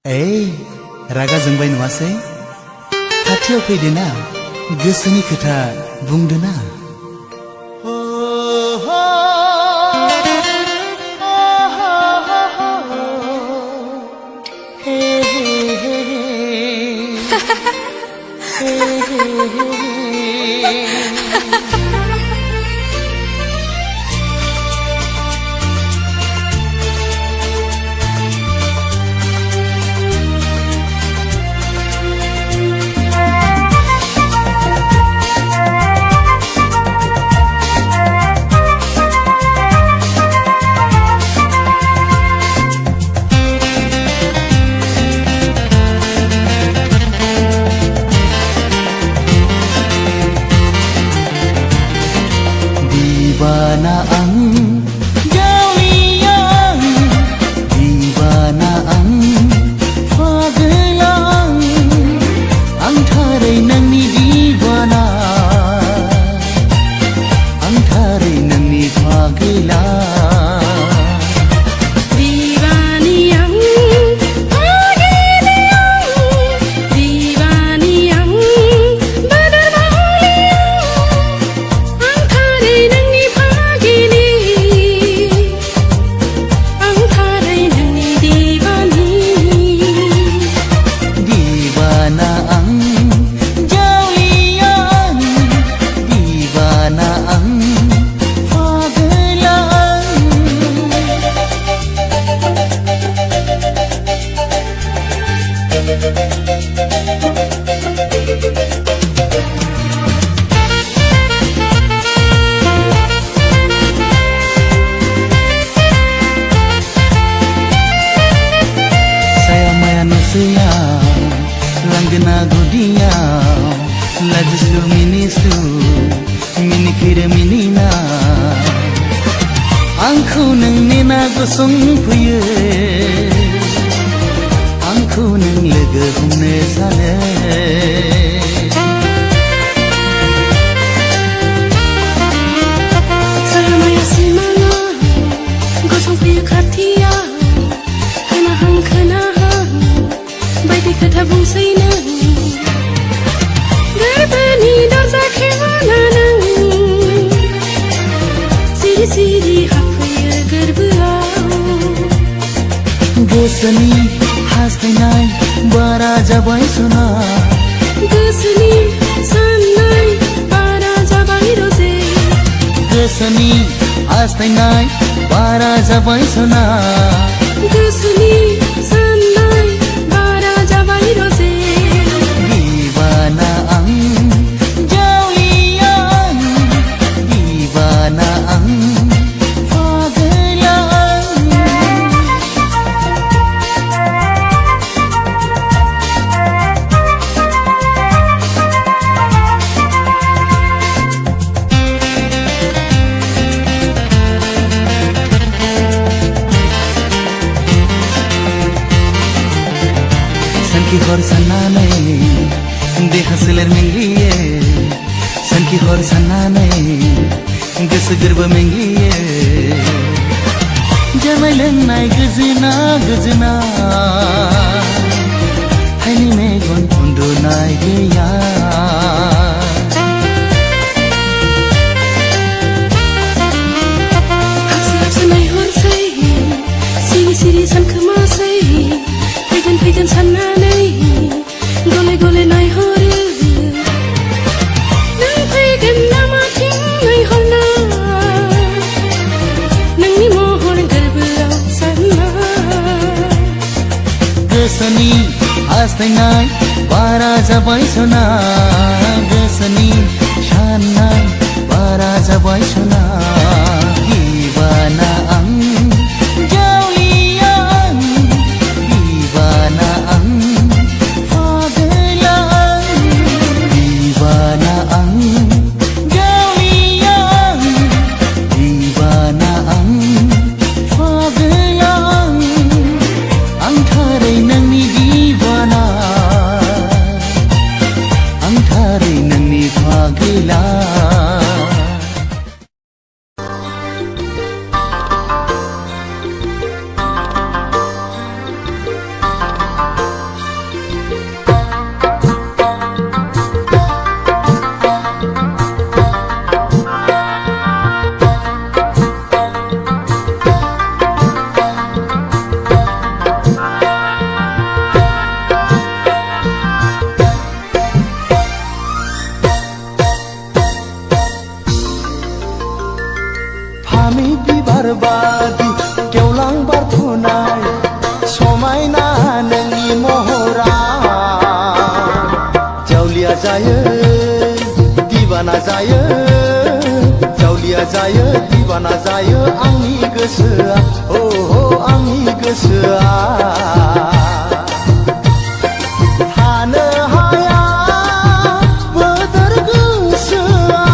रागा जोंबाय नङासै? खाथियाव फैदोना, गोसोनि खोथा बुंदोना। Dibana ang gawiyang, dibana ang paglang, ang taray ng ni dibana, ang taray ng ni paglang. Langgana gudia, lajuslu minisu, minikira minina. Angku nang nina gosong puye, angku nang lega humne sale. Salamaya simana, gosong puye katia, kana hang kana hang, baiti kata bungsayna. Garbani dosa khemana nang, siri siri hapaya garbao. Gosani hastainai bara jabai suna, Gosani sanai bara jabai roze. Gosani hastainai bara jabai suna, Gosani sanai bara jabai roze. Dibana ang gawiyang, dibana ang paglang. Sanki hor sanane de hasiler mengliye, sanki hor sanane ges gerba mengliye. Jamalan nai gazna gazna, hani me gon pundo nai geya. Hapsi nai hor say, siri siri san kama say. Paigan sananai, gole gole nai hore. Nang paigan nama ting nai horna, nang ni mohon garbao sana. Gosani hastainai bara jabai suna, gosani shanai bara jabai suna. Dibana ang gawiyang, dibana ang paglang, dibana ang gawiyang, dibana ang paglang, ang taray ng ni dibana, ang taray ng ni paglang. जायो जावलिया जायो दिबाना जायो आंनि गोसोआ हो आंनि गोसोआ थानो हाया बोदोर गोसोआ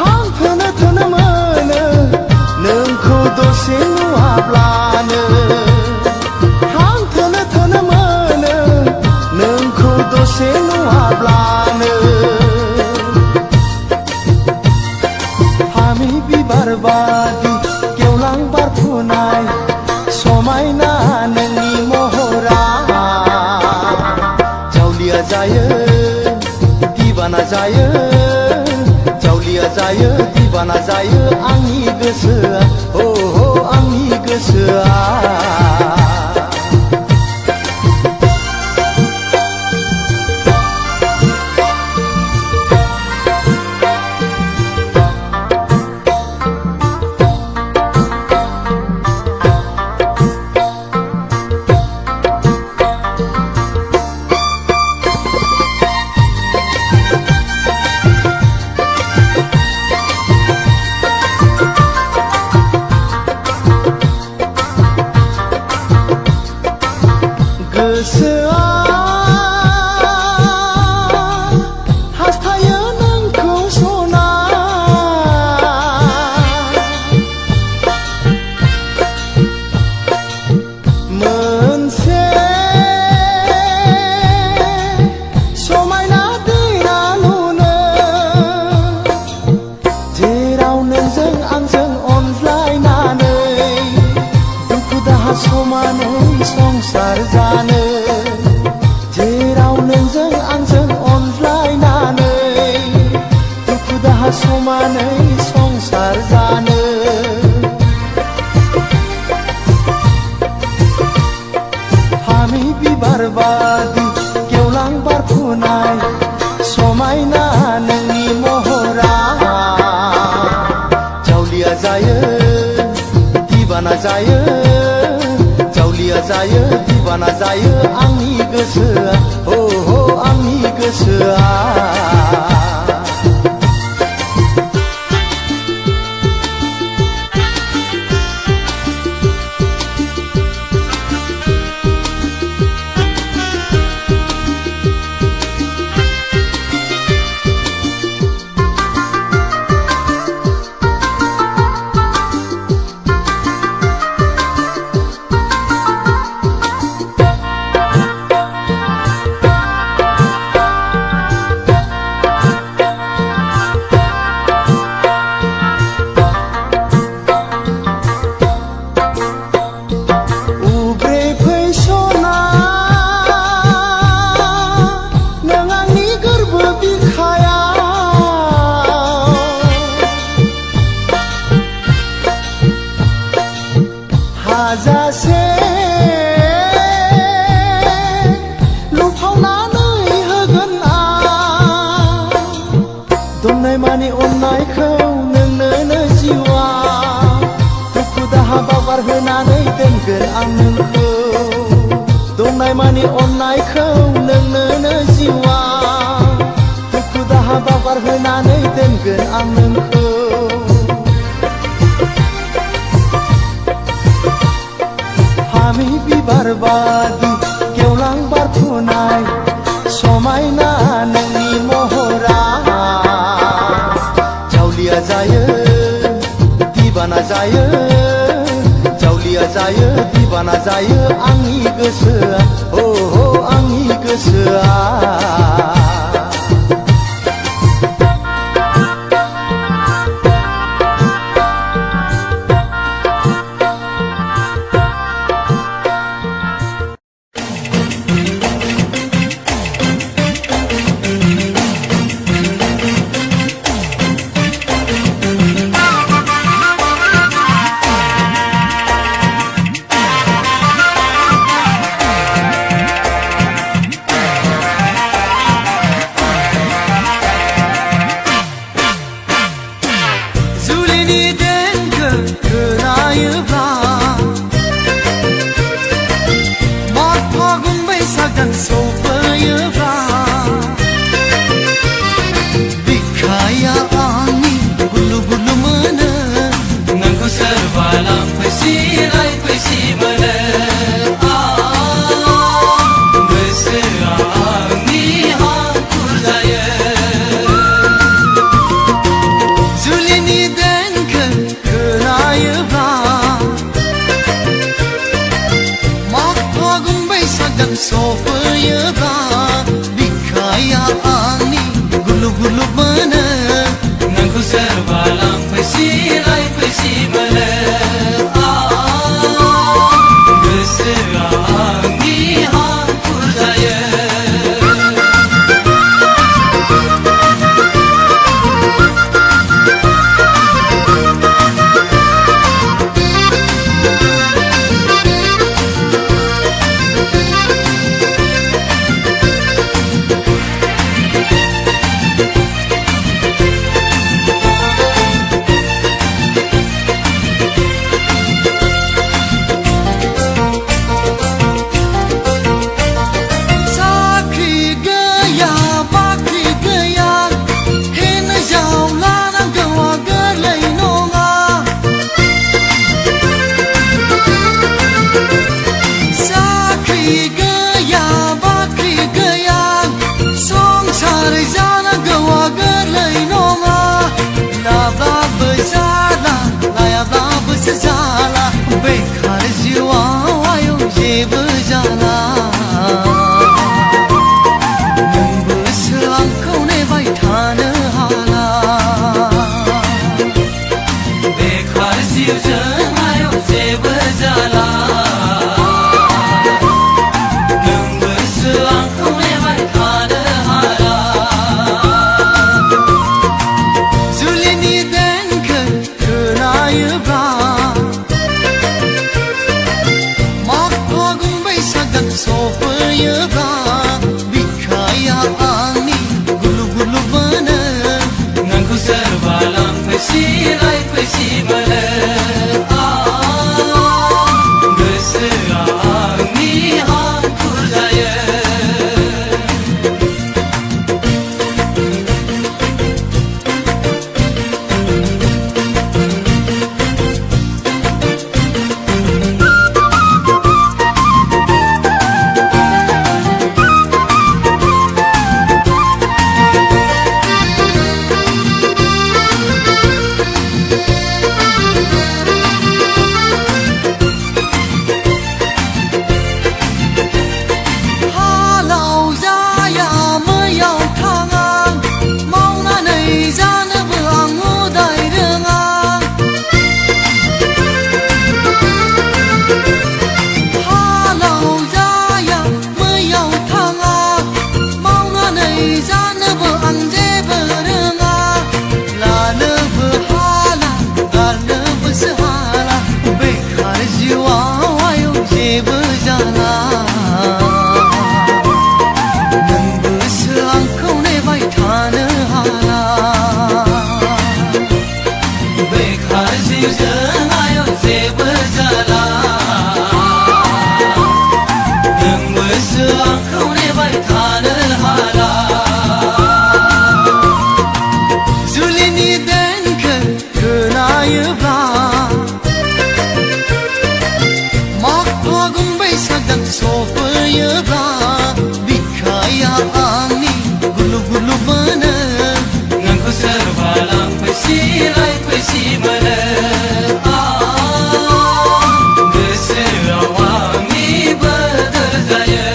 हां थोनो मोनो नोंखौ दसे नुहाब्लानो हां थोनो मोनो नोंखौ दसे नुहाब्लानो फामि बिबार बादि गेवलां बारफुनाय समायना नोंनि महरा जावलिया जायो दिबाना जायो जावलिया जायो दिबाना जायो आंनि गोसोआ हो आंनि गोसोआ गोसोआ हास्थायो नोंखौ सना मोनसे समायना दैना नुनो जेराव नोंजों आंजों अनज्लायनानै दुखु दाहा समानै संसार जानो जेराव नोंजों आंजों अनज्लायनानै दुखु दाहा समानै संसार जानो फामि बिबार बादि गेवलां बारफुनाय समायना नोंनि महरा जावलिया जायो दिबाना जायो जावलिया जायो दिबाना जायो आंनि गोसोआ हो आंनि गोसोआ हाजासे लुफावनानै होगोन आं दंनाय मानि अननायखौ नोंनो जिउआ दुखु दाहा बावगार होनानै दोनगोन आं नोंखौ दंनाय मानि अननायखौ नोंनो जिउआ दुखु दाहा बावगार होनानै दोनगोन आं नोंखौ फामि बिबार बादि गेवलां बारफुनाय समायना नोंनि महरा जावलिया जायो दिबाना जायो जावलिया जायो दिबाना जायो आंनि गोसोआ हो आंनि गोसोआ सफैयोब्ला बिखाया आंनि गुलुब गुलुब मोनो नोंखौ सोरबा लांफैसि लायफैसि मोनो गोसोआ आंनि हांखुर जायो बेखार जिउआव आयौ जेबो जाला नोंबोसो आंखौ नेबाय थानो हाला बेखार जिउजों आयौ जेबो जाला नोंबोसो आंखौ नेबाय थानो हाला जुलिनि देंखो खोनायोब्ला सफैयोब्ला बिखाया आंनि गुलुब गुलुब मोनो नोंखौ सोरबा लांफैसि लायफैसि मोनो गोसोआ आंनि हांखुर जायो सफैयोब्ला बिखाया आंनि गुलुब गुलुब मोनो नोंखौ सोरबा लांफैसि लायफैसि मोनो गोसोआव आंनि बोदोर जायो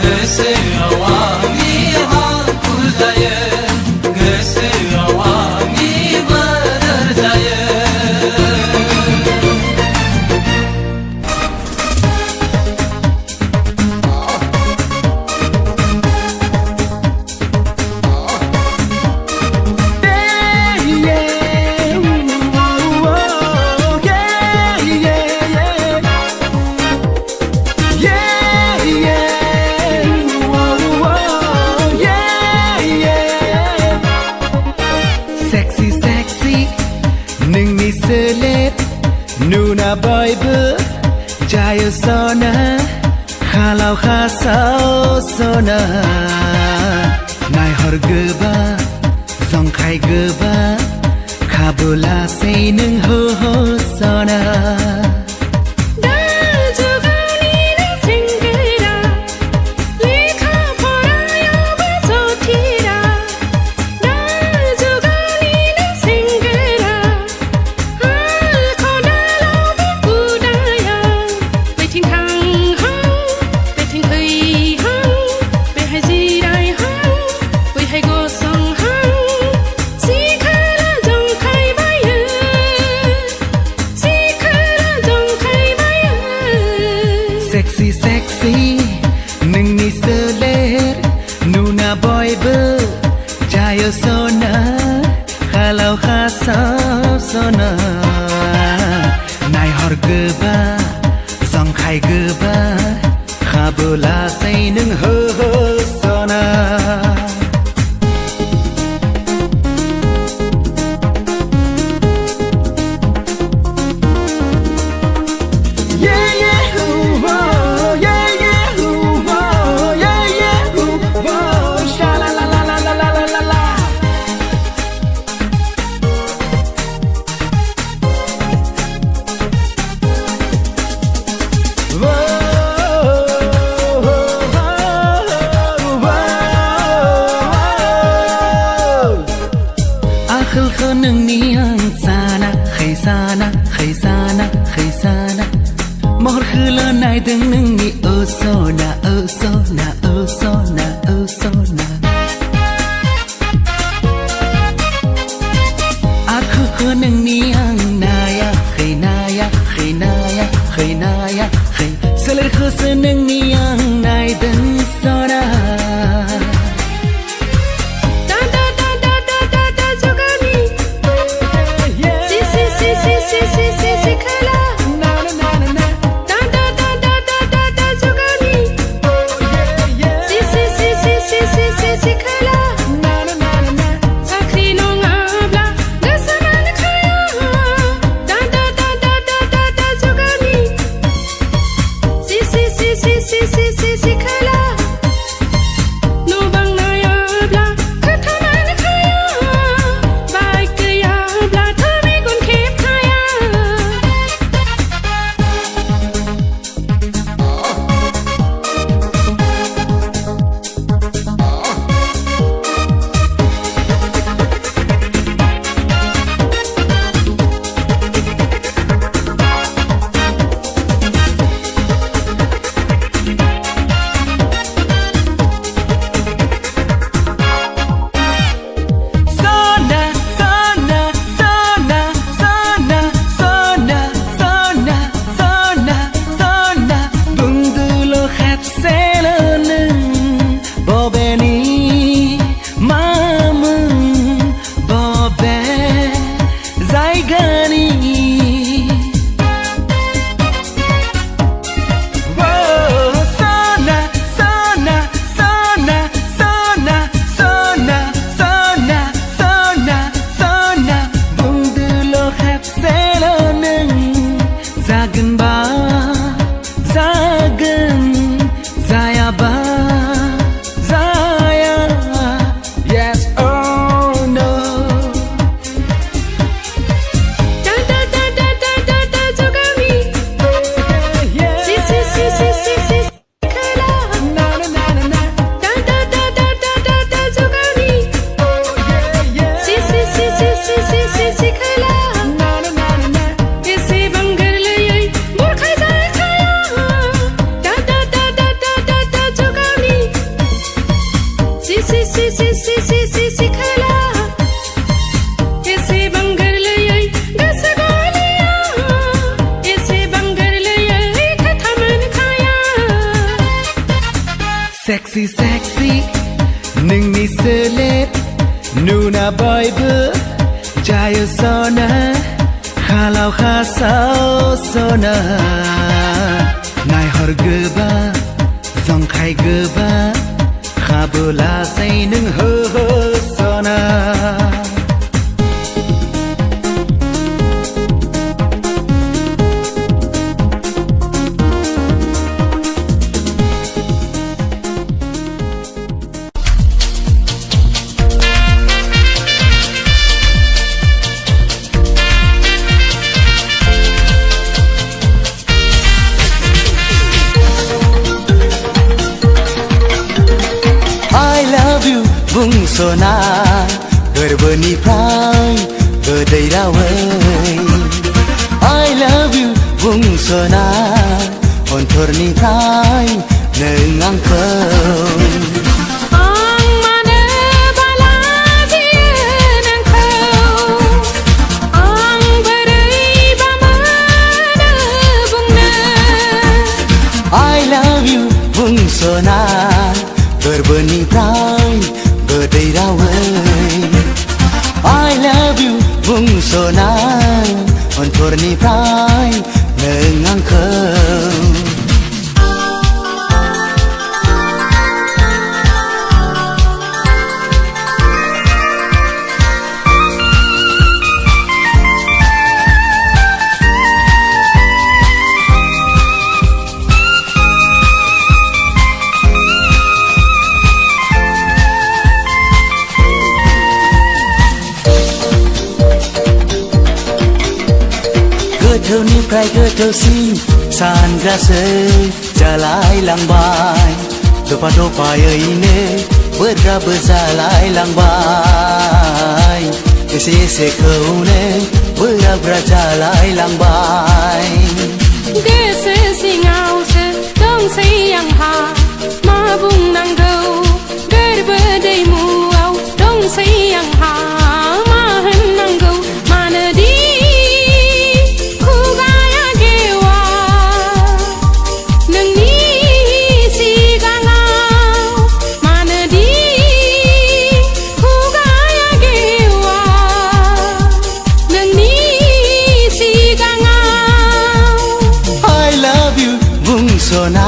गोसोआव आंनि हांखुर जायो गोसोआव आंनि बोदोर जायो Nuna boybu jayo sona khalau khasau sona nai hor goba zongkai goba kabula sei nung ho sona Hãy subscribe Sexy sexy nungni seler nuna boybe jayo sona kalau khasau sona nai hor geba song khai geba khabula say nung ho ho sona Mor khula nai deng nung ni oh sona oh sona oh sona oh sona Aku ko nung ni ang naya khai naya khai naya khai naya khai Seler ko sa nung ni ang nai deng sona Sexy sexy nung ni selet nuna boybe jayo sona kalau khasau sona nai hor geba zong khai geba khabula say nung ho ho sona बुंसना गोरबोनिफ्राय गोदै रावै I love you बुंसना अन्थरनिफ्राय नों आंखौ I love you बुंस'ना गोरबोनिफ्राय गोदै रावै I love you बुंस'ना अनथरनिफ्राय नों आंखौ गोथौनिफ्राय गोथौसिन सानग्रासै जालायलांबाय दफा दफायैनो बोरगाबो जालायलांबाय एसे एसेखौनो बोराब्रा जालायलांबाय गोसो सिङावसो दंसै आंहा मा बुंनांगौ गोरबो दैमुआव दंसै आंहा मा होननांगौ मानोदि बुंस'ना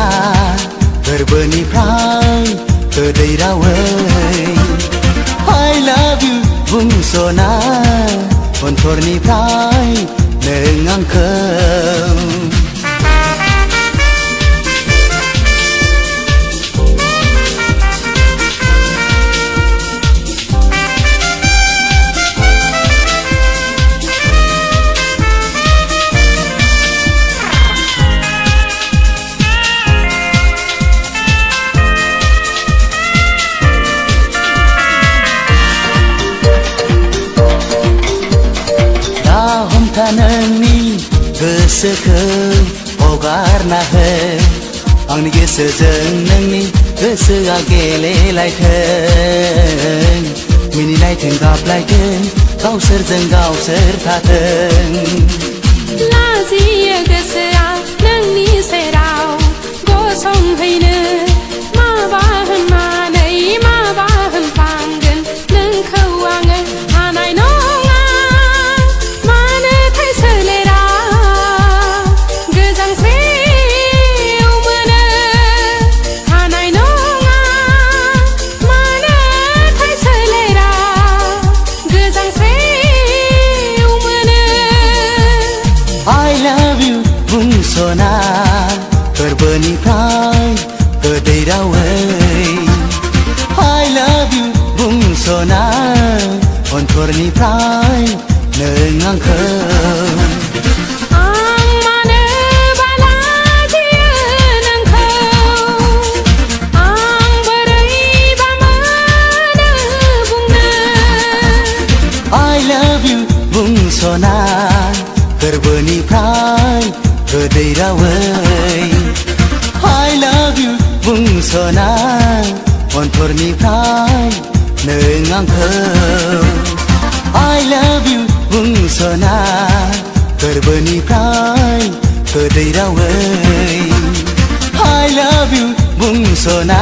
गोरबोनिफ्राय गोदै रावै I love you बुंस'ना अनथरनिफ्राय नों आंखौ हमथा नोंनि गोसोखौ हगारना हो आंनि गोसोजों नोंनि गोसोआ गेलेलायथों मिनिलायथों गाबलायथों गावसोरजों गावसोर थाथों लाजियो गोसोआ नोंनि सेराव गसंहैनो माबा होननानै माबा होनफ्लांगोन नोंखौ आङो हानाय नङा बुंस'ना गोरबोनिफ्राय गोदै रावै I love you बुंस'ना अनथरनिफ्राय नों आंखौ आं मानोबा लाजियो नोंखौ आं बोरैबा मोनो बुंनो I love you बुंस'ना गोरबोनिफ्राय गोदै रावै I love you बुंस'ना अनथरनिफ्राय नों आंखौ I love you बुंस'ना गोरबोनिफ्राय गोदै रावै I love you बुंस'ना